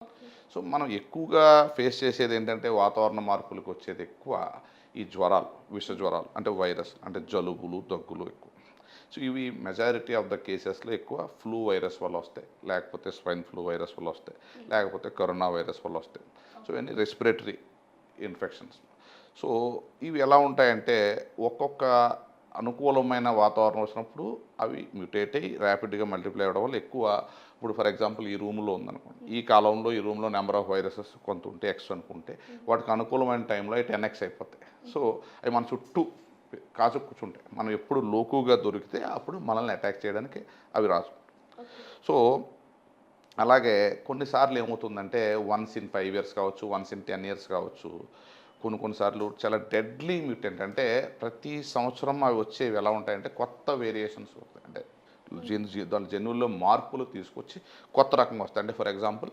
Okay. So, మనం ఎక్కువగా face చేసేది ఏంటంటే వాతావరణ మార్పులకు వచ్చేది ఎక్కువ ఈ జ్వరాలు, విష హ్మ్. జ్వరాలు అంటే వైరస్ అంటే జలుబులు, దగ్గులు ఎక్కువ. సో, ఇవి మెజారిటీ ఆఫ్ ద కేసెస్‌లో ఎక్కువ ఫ్లూ వైరస్ వల్ల వస్తాయి. లేకపోతే స్వైన్ ఫ్లూ వైరస్ వల్ల వస్తాయి. హ్మ్. లేకపోతే కరోనా వైరస్ వల్ల వస్తాయి. So, okay. ఇవన్నీ రెస్పిరేటరీ ఇన్ఫెక్షన్స్. సో, ఇవి ఎలా ఉంటాయంటే ఒక్కొక్క అనుకూలమైన వాతావరణం వచ్చినప్పుడు అవి మ్యుటేట్ అయ్యి ర్యాపిడ్‌గా మల్టిప్లై అవ్వడం వల్ల ఎక్కువ ఇప్పుడు ఫర్ ఎగ్జాంపుల్ ఈ రూమ్‌లో ఉందనుకోండి. హ్మ్. ఈ కాలంలో ఈ రూమ్‌లో నంబర్ ఆఫ్ వైరసెస్ కొంత ఉంటే ఎక్స్ అనుకుంటే హుహు. వాటికి అనుకూలమైన టైంలో అవి 10x అయిపోతాయి. సో, హుహు. అవి మన చుట్టూ కాచు కూర్చుంటాయి. మనం ఎప్పుడు లోకుగా దొరికితే అప్పుడు మనల్ని అటాక్ చేయడానికి అవి రాసుకుంటాయి. ఓకే. సో, అలాగే కొన్నిసార్లు ఏమవుతుందంటే వన్స్ ఇన్ 5 ఇయర్స్ కావచ్చు, వన్స్ ఇన్ 10 ఇయర్స్ కావచ్చు. కొన్ని సార్లు చాలా డెడ్లీ మ్యూటెంట్ అంటే ప్రతి సంవత్సరం అవి వచ్చేవి ఎలా ఉంటాయంటే కొత్త వేరియేషన్స్ వస్తాయి. అంటే హ్మ్. దాని జన్యువుల్లో మార్పులు తీసుకొచ్చి కొత్త రకంగా వస్తాయి. అంటే ఫర్ ఎగ్జాంపుల్